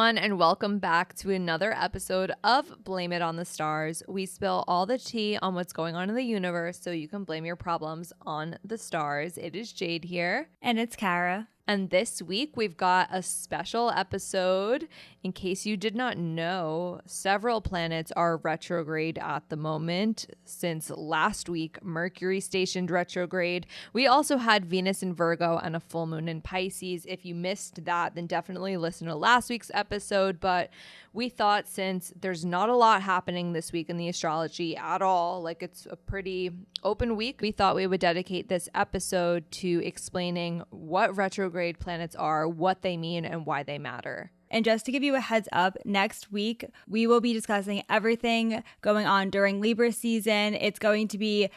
everyone, and welcome back to another episode of Blame It on the Stars. We spill all the tea on what's going on in the universe so you can blame your problems on the stars. It is Jade here. And it's Kara. And this week we've got a special episode. In case you did not know, several planets are retrograde at the moment. Since last week, Mercury stationed retrograde. We also had Venus in Virgo and a full moon in Pisces. If you missed that, then definitely listen to last week's episode. But we thought since there's not a lot happening this week in the astrology at all, like it's a pretty open week, we thought we would dedicate this episode to explaining what retrograde planets are, what they mean, and why they matter. And just to give you a heads up, next week we will be discussing everything going on during Libra season. It's going to be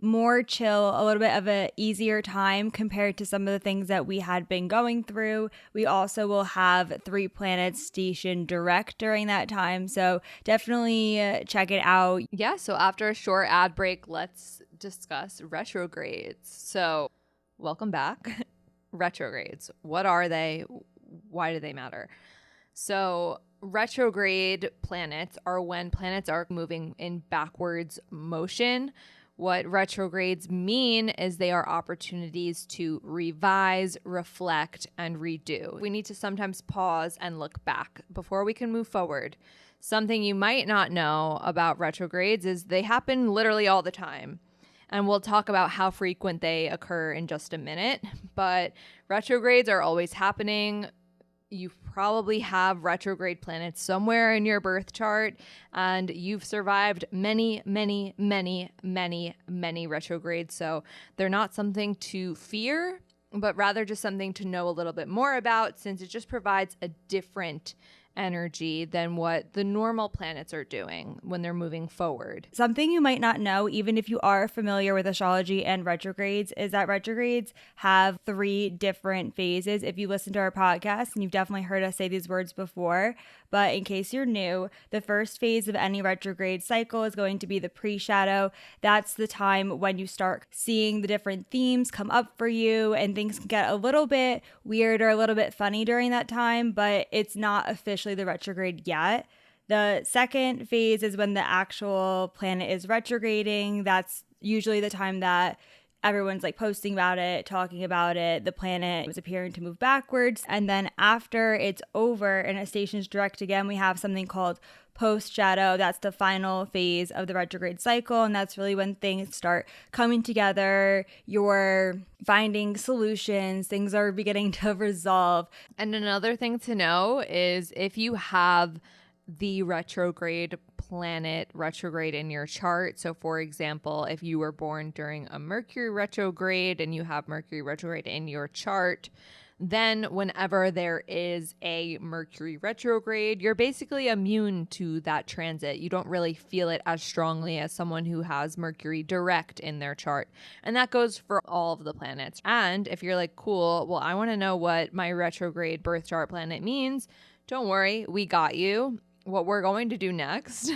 more chill, a little bit of an easier time compared to some of the things that we had been going through. We also will have 3 planets stationed direct during that time, so definitely check it out. Yeah, so after a short ad break, let's discuss retrogrades. So welcome back. Retrogrades. What are they? Why do they matter? So retrograde planets are when planets are moving in backwards motion. What retrogrades mean is they are opportunities to revise, reflect, and redo. We need to sometimes pause and look back before we can move forward. Something you might not know about retrogrades is they happen literally all the time. And we'll talk about how frequent they occur in just a minute. But retrogrades are always happening. You probably have retrograde planets somewhere in your birth chart, and you've survived many, many, many, many, many retrogrades. So they're not something to fear, but rather just something to know a little bit more about, since it just provides a different energy than what the normal planets are doing when they're moving forward. Something you might not know, even if you are familiar with astrology and retrogrades, is that retrogrades have 3 different phases. If you listen to our podcast, and you've definitely heard us say these words before, but in case you're new, the first phase of any retrograde cycle is going to be the pre-shadow. That's the time when you start seeing the different themes come up for you, and things can get a little bit weird or a little bit funny during that time, but it's not officially the retrograde yet. The second phase is when the actual planet is retrograding. That's usually the time that everyone's like posting about it, talking about it. The planet is appearing to move backwards. And then after it's over and it stations direct again, we have something called post-shadow. That's the final phase of the retrograde cycle. And that's really when things start coming together. You're finding solutions. Things are beginning to resolve. And another thing to know is if you have the retrograde planet retrograde in your chart. So for example, if you were born during a Mercury retrograde and you have Mercury retrograde in your chart, then whenever there is a Mercury retrograde, you're basically immune to that transit. You don't really feel it as strongly as someone who has Mercury direct in their chart. And that goes for all of the planets. And if you're like, cool, well, I want to know what my retrograde birth chart planet means, don't worry, we got you. What we're going to do next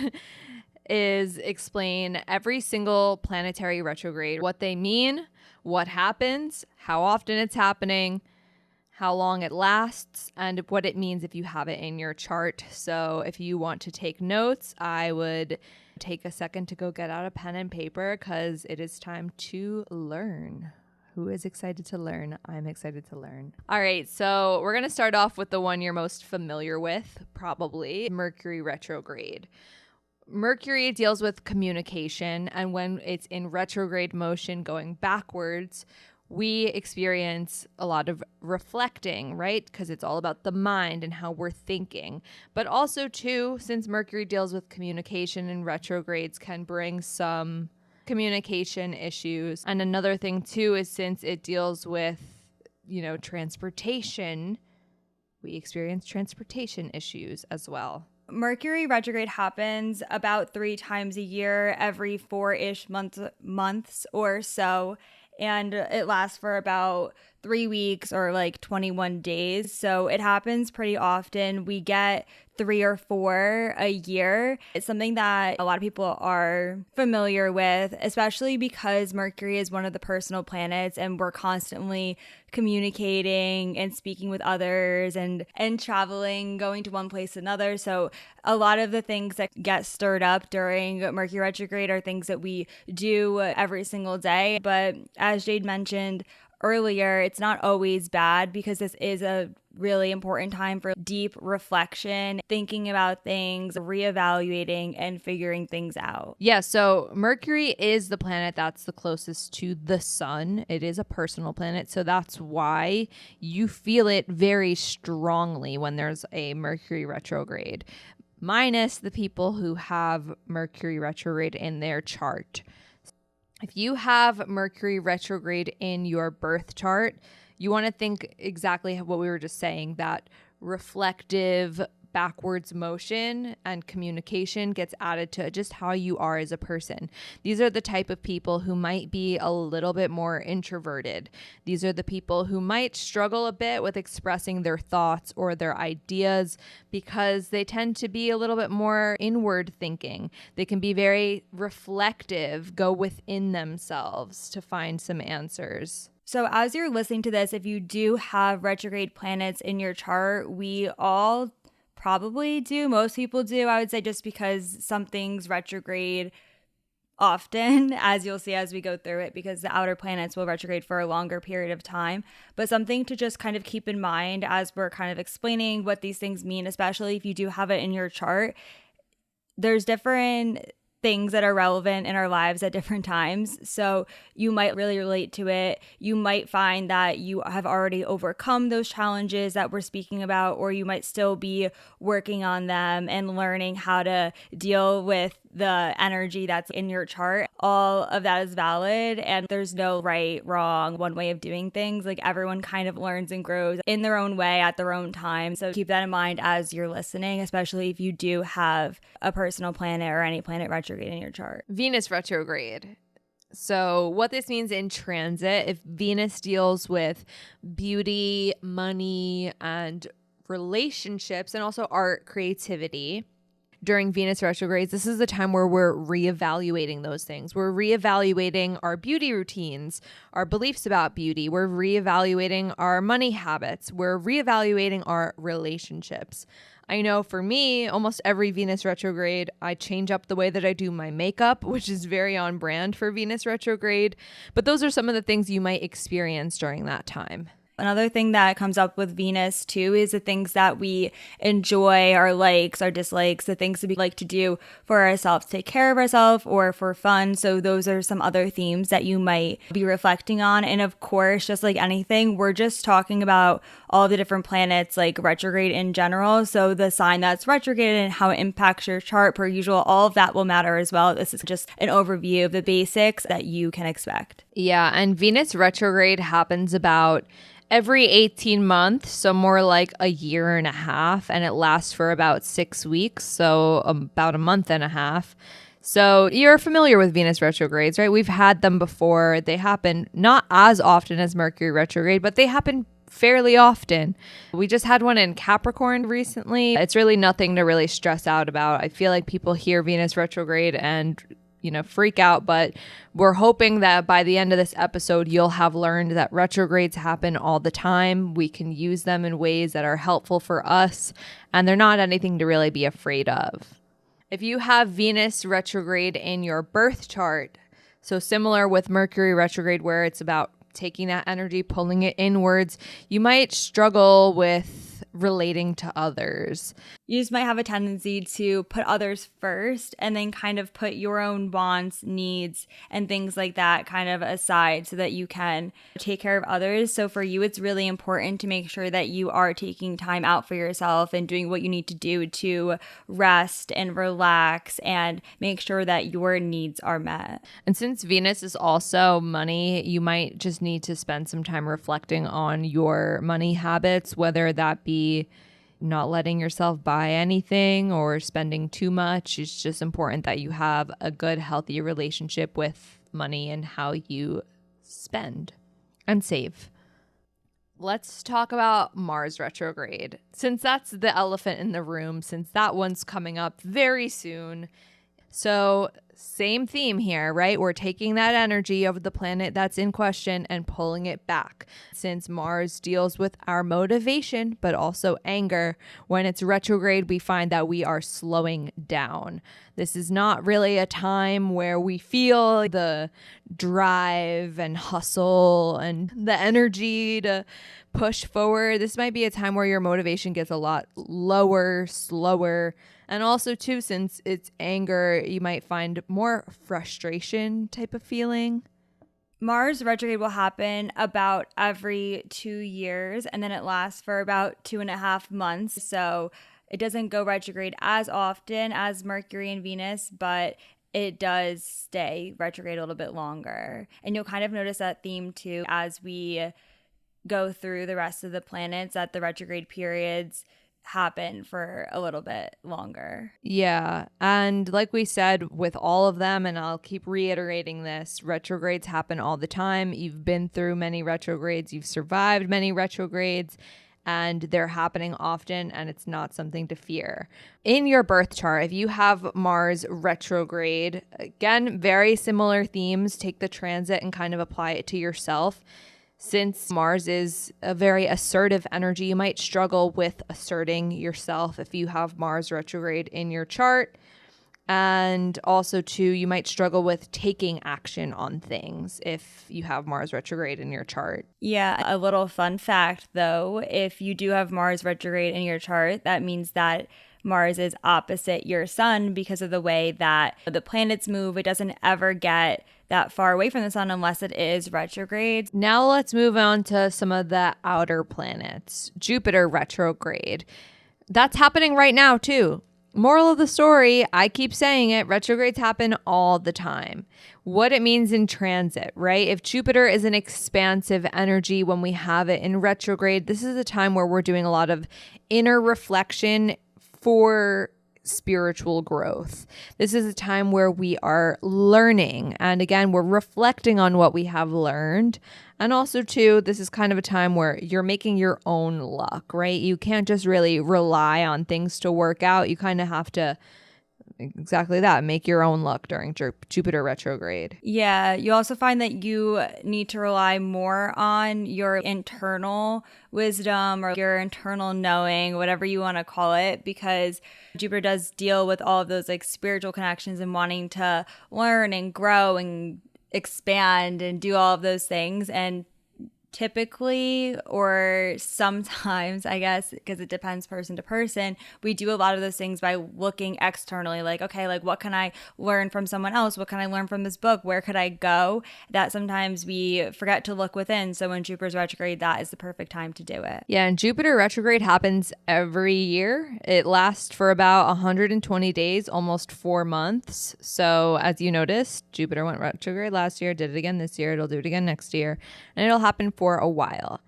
is explain every single planetary retrograde, what they mean, what happens, how often it's happening, how long it lasts, and what it means if you have it in your chart. So if you want to take notes, I would take a second to go get out a pen and paper because it is time to learn. Who is excited to learn? I'm excited to learn. All right, so we're going to start off with the one you're most familiar with, probably, Mercury retrograde. Mercury deals with communication, and when it's in retrograde motion going backwards, we experience a lot of reflecting, right? Because it's all about the mind and how we're thinking. But also, too, since Mercury deals with communication, and retrogrades can bring some communication issues. And another thing too is since it deals with, transportation, we experience transportation issues as well. Mercury retrograde happens about 3 times a year, every 4-ish months or so. And it lasts for about 3 weeks or like 21 days. So it happens pretty often. We get 3 or 4 a year. It's something that a lot of people are familiar with, especially because Mercury is one of the personal planets and we're constantly communicating and speaking with others and traveling, going to one place to another. So a lot of the things that get stirred up during Mercury retrograde are things that we do every single day. But as Jade mentioned earlier, it's not always bad because this is a really important time for deep reflection, thinking about things, reevaluating, and figuring things out. Yeah, so Mercury is the planet that's the closest to the sun. It is a personal planet, so that's why you feel it very strongly when there's a Mercury retrograde, minus the people who have Mercury retrograde in their chart. If you have Mercury retrograde in your birth chart, you want to think exactly what we were just saying, that reflective backwards motion and communication gets added to just how you are as a person. These are the type of people who might be a little bit more introverted. These are the people who might struggle a bit with expressing their thoughts or their ideas because they tend to be a little bit more inward thinking. They can be very reflective, go within themselves to find some answers. So as you're listening to this, if you do have retrograde planets in your chart, we all probably do. Most people do, I would say, just because something's retrograde often, as you'll see as we go through it, because the outer planets will retrograde for a longer period of time. But something to just kind of keep in mind as we're kind of explaining what these things mean, especially if you do have it in your chart, there's different things that are relevant in our lives at different times. So you might really relate to it. You might find that you have already overcome those challenges that we're speaking about, or you might still be working on them and learning how to deal with the energy that's in your chart. All of that is valid, and there's no right, wrong, one way of doing things. Like, everyone kind of learns and grows in their own way at their own time. So keep that in mind as you're listening, especially if you do have a personal planet or any planet retrograde in your chart. Venus retrograde. So what this means in transit, if Venus deals with beauty, money, and relationships, and also art, creativity, during Venus retrogrades, this is the time where we're reevaluating those things. We're reevaluating our beauty routines, our beliefs about beauty. We're reevaluating our money habits. We're reevaluating our relationships. I know for me, almost every Venus retrograde, I change up the way that I do my makeup, which is very on brand for Venus retrograde. But those are some of the things you might experience during that time. Another thing that comes up with Venus too is the things that we enjoy, our likes, our dislikes, the things that we like to do for ourselves, take care of ourselves or for fun. So those are some other themes that you might be reflecting on. And of course, just like anything, we're just talking about all the different planets, like retrograde in general. So the sign that's retrograde and how it impacts your chart per usual, all of that will matter as well. This is just an overview of the basics that you can expect. Yeah, and Venus retrograde happens about every 18 months, so more like a year and a half, and it lasts for about 6 weeks, so about a month and a half. So you're familiar with Venus retrogrades, right? We've had them before. They happen not as often as Mercury retrograde, but they happen fairly often. We just had one in Capricorn recently. It's really nothing to really stress out about. I feel like people hear Venus retrograde and freak out, but we're hoping that by the end of this episode, you'll have learned that retrogrades happen all the time. We can use them in ways that are helpful for us, and they're not anything to really be afraid of. If you have Venus retrograde in your birth chart, so similar with Mercury retrograde, where it's about taking that energy, pulling it inwards, you might struggle with relating to others. You just might have a tendency to put others first and then kind of put your own wants, needs, and things like that kind of aside so that you can take care of others. So for you, it's really important to make sure that you are taking time out for yourself and doing what you need to do to rest and relax and make sure that your needs are met. And since Venus is also money, you might just need to spend some time reflecting on your money habits, whether that be not letting yourself buy anything or spending too much. It's just important that you have a good, healthy relationship with money and how you spend and save. Let's talk about Mars retrograde, since that's the elephant in the room, since that one's coming up very soon. So, same theme here, right? We're taking that energy of the planet that's in question and pulling it back. Since Mars deals with our motivation, but also anger, when it's retrograde, we find that we are slowing down. This is not really a time where we feel the drive and hustle and the energy to push forward. This might be a time where your motivation gets a lot lower, slower. And also, too, since it's anger, you might find more frustration type of feeling. Mars retrograde will happen about every 2 years, and then it lasts for about 2.5 months. So it doesn't go retrograde as often as Mercury and Venus, but it does stay retrograde a little bit longer. And you'll kind of notice that theme, too, as we go through the rest of the planets, that the retrograde periods happen for a little bit longer. Yeah. And like we said, with all of them, and I'll keep reiterating this, retrogrades happen all the time. You've been through many retrogrades, you've survived many retrogrades, and they're happening often, and it's not something to fear. In your birth chart, if you have Mars retrograde, again, very similar themes, take the transit and kind of apply it to yourself. Since Mars is a very assertive energy, you might struggle with asserting yourself if you have Mars retrograde in your chart. And also, too, you might struggle with taking action on things if you have Mars retrograde in your chart. Yeah, a little fun fact, though, if you do have Mars retrograde in your chart, that means that Mars is opposite your sun because of the way that the planets move. It doesn't ever get that far away from the sun unless it is retrograde. Now let's move on to some of the outer planets. Jupiter retrograde. That's happening right now, too. Moral of the story, I keep saying it, retrogrades happen all the time. What it means in transit, right? If Jupiter is an expansive energy when we have it in retrograde, this is a time where we're doing a lot of inner reflection for spiritual growth. This is a time where we are learning. And again, we're reflecting on what we have learned. And also, too, this is kind of a time where you're making your own luck, right? You can't just really rely on things to work out. You kind of have to exactly that, make your own luck during Jupiter retrograde. Yeah, you also find that you need to rely more on your internal wisdom or your internal knowing, whatever you want to call it, because Jupiter does deal with all of those like spiritual connections and wanting to learn and grow and expand and do all of those things. And typically, or sometimes, I guess, because it depends person to person, we do a lot of those things by looking externally, like, okay, like what can I learn from someone else? What can I learn from this book? Where could I go? That sometimes we forget to look within. So when Jupiter's retrograde, that is the perfect time to do it. Yeah, and Jupiter retrograde happens every year. It lasts for about 120 days, almost 4 months. So as you noticed, Jupiter went retrograde last year, did it again this year, it'll do it again next year, and it'll happen for a while.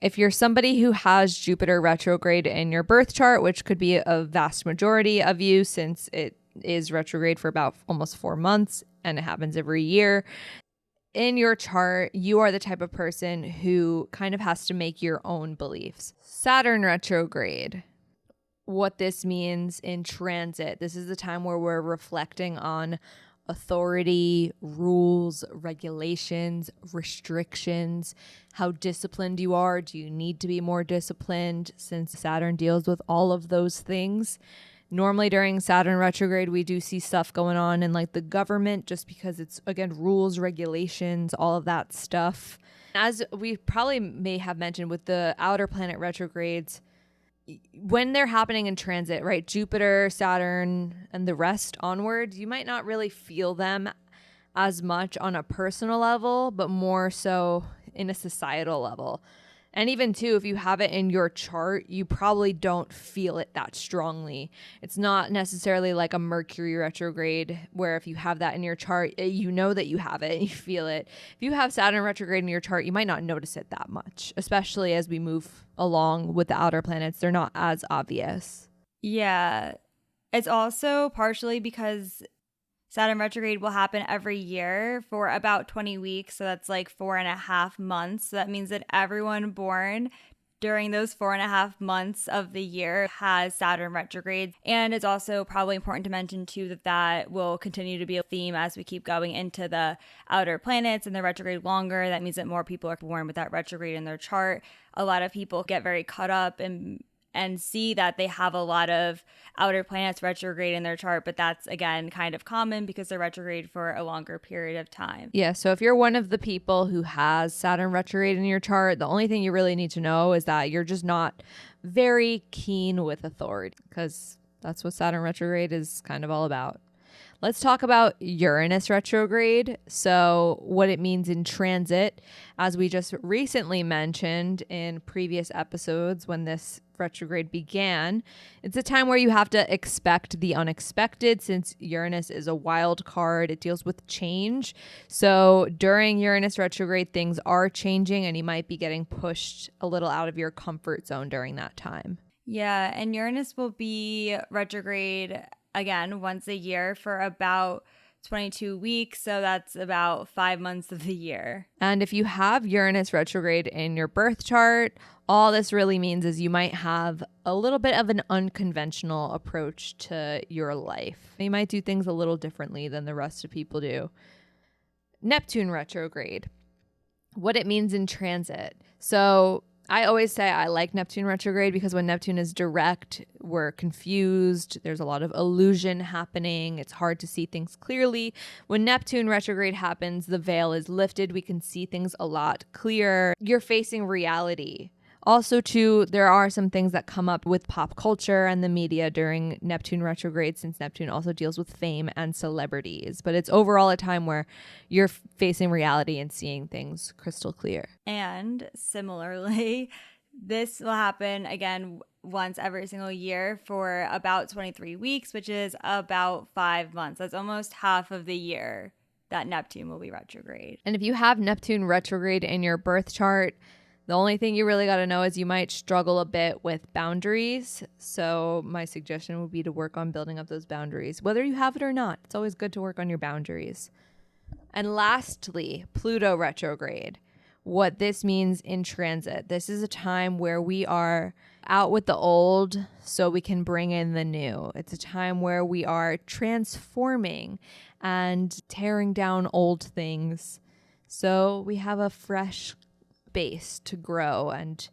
If you're somebody who has Jupiter retrograde in your birth chart, which could be a vast majority of you since it is retrograde for about almost 4 months and it happens every year, in your chart, you are the type of person who kind of has to make your own beliefs. Saturn retrograde. What this means in transit. This is the time where we're reflecting on authority, rules, regulations, restrictions, how disciplined you are. Do you need to be more disciplined since Saturn deals with all of those things? Normally during Saturn retrograde, we do see stuff going on in like the government just because it's, again, rules, regulations, all of that stuff. As we probably may have mentioned with the outer planet retrogrades, when they're happening in transit, right? Jupiter, Saturn, and the rest onwards, you might not really feel them as much on a personal level, but more so in a societal level. And even too, if you have it in your chart, you probably don't feel it that strongly. It's not necessarily like a Mercury retrograde where if you have that in your chart, you know that you have it and you feel it. If you have Saturn retrograde in your chart, you might not notice it that much, especially as we move along with the outer planets. They're not as obvious. Yeah. It's also partially because Saturn retrograde will happen every year for about 20 weeks. So that's like 4.5 months. So that means that everyone born during those 4.5 months of the year has Saturn retrograde. And it's also probably important to mention too that that will continue to be a theme as we keep going into the outer planets and the retrograde longer. That means that more people are born with that retrograde in their chart. A lot of people get very caught up and see that they have a lot of outer planets retrograde in their chart, but that's again kind of common because they're retrograde for a longer period of time. Yeah, so if you're one of the people who has Saturn retrograde in your chart, the only thing you really need to know is that you're just not very keen with authority, because that's what Saturn retrograde is kind of all about. Let's talk about Uranus retrograde. So what it means in transit, as we just recently mentioned in previous episodes when this retrograde began, it's a time where you have to expect the unexpected, since Uranus is a wild card. It deals with change. So during Uranus retrograde, things are changing and you might be getting pushed a little out of your comfort zone during that time. Yeah, and Uranus will be retrograde again once a year for about 22 weeks. So that's about 5 months of the year. And if you have Uranus retrograde in your birth chart, all this really means is you might have a little bit of an unconventional approach to your life. You might do things a little differently than the rest of people do. Neptune retrograde, what it means in transit. So I always say I like Neptune retrograde because when Neptune is direct, we're confused. There's a lot of illusion happening. It's hard to see things clearly. When Neptune retrograde happens, the veil is lifted. We can see things a lot clearer. You're facing reality. Also, too, there are some things that come up with pop culture and the media during Neptune retrograde, since Neptune also deals with fame and celebrities. But it's overall a time where you're facing reality and seeing things crystal clear. And similarly, this will happen again once every single year for about 23 weeks, which is about 5 months. That's almost half of the year that Neptune will be retrograde. And if you have Neptune retrograde in your birth chart, the only thing you really got to know is you might struggle a bit with boundaries. So my suggestion would be to work on building up those boundaries, whether you have it or not. It's always good to work on your boundaries. And lastly, Pluto retrograde. What this means in transit. This is a time where we are out with the old so we can bring in the new. It's a time where we are transforming and tearing down old things so we have a fresh base to grow and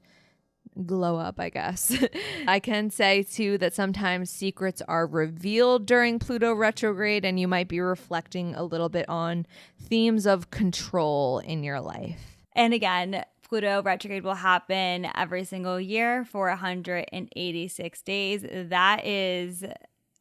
glow up, I guess. I can say too that sometimes secrets are revealed during Pluto retrograde, and you might be reflecting a little bit on themes of control in your life. And again, Pluto retrograde will happen every single year for 186 days. That is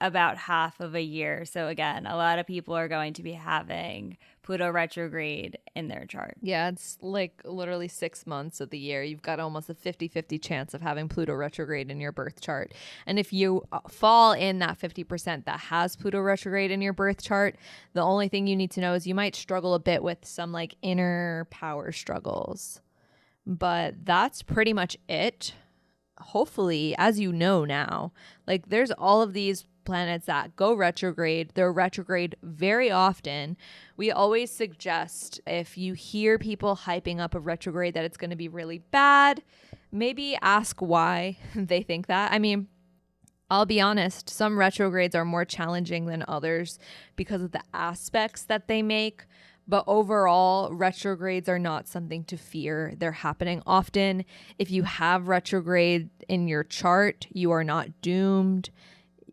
about half of a year. So again, a lot of people are going to be having Pluto retrograde in their chart. Yeah, it's like literally 6 months of the year. You've got almost a 50-50 chance of having Pluto retrograde in your birth chart. And if you fall in that 50% that has Pluto retrograde in your birth chart, the only thing you need to know is you might struggle a bit with some like inner power struggles. But that's pretty much it. Hopefully, as you know now, like there's all of these planets that go retrograde. They're retrograde very often. We always suggest, if you hear people hyping up a retrograde that it's going to be really bad, maybe ask why they think that. I mean, I'll be honest, some retrogrades are more challenging than others because of the aspects that they make. But overall, retrogrades are not something to fear. They're happening often. If you have retrograde in your chart, you are not doomed.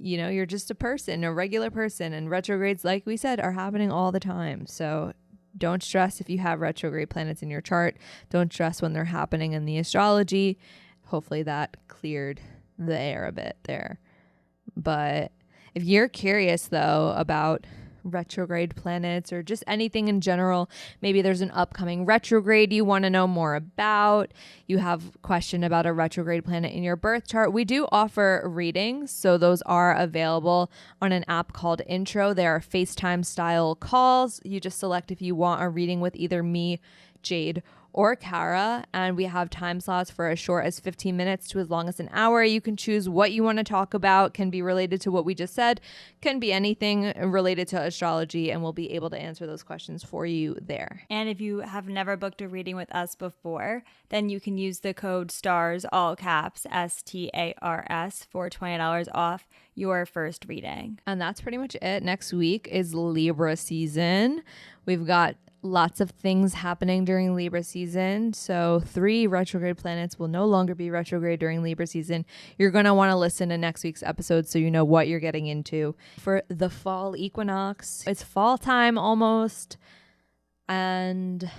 You know, you're just a person, a regular person, and retrogrades, like we said, are happening all the time. So don't stress if you have retrograde planets in your chart. Don't stress when they're happening in the astrology. Hopefully that cleared the air a bit there. But if you're curious, though, about retrograde planets or just anything in general, maybe there's an upcoming retrograde you want to know more about, you have a question about a retrograde planet in your birth chart, we do offer readings. So those are available on an app called Intro. They are FaceTime style calls. You just select if you want a reading with either me, Jade, or Kara, and we have time slots for as short as 15 minutes to as long as an hour. You can choose what you want to talk about, can be related to what we just said, can be anything related to astrology, and we'll be able to answer those questions for you there. And if you have never booked a reading with us before, then you can use the code STARS, all caps, STARS, for $20 off your first reading. And that's pretty much it. Next week is Libra season. We've got lots of things happening during Libra season. So 3 retrograde planets will no longer be retrograde during Libra season. You're going to want to listen to next week's episode so you know what you're getting into for the fall equinox. It's fall time almost. And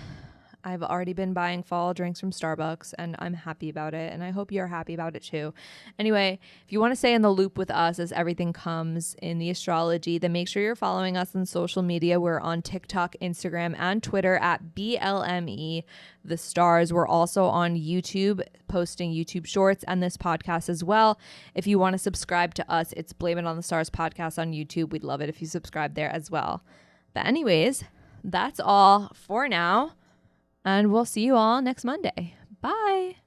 I've already been buying fall drinks from Starbucks and I'm happy about it. And I hope you're happy about it too. Anyway, if you want to stay in the loop with us as everything comes in the astrology, then make sure you're following us on social media. We're on TikTok, Instagram, and Twitter at BLME The Stars. We're also on YouTube, posting YouTube shorts and this podcast as well. If you want to subscribe to us, it's Blame It on the Stars podcast on YouTube. We'd love it if you subscribe there as well. But anyways, that's all for now. And we'll see you all next Monday. Bye.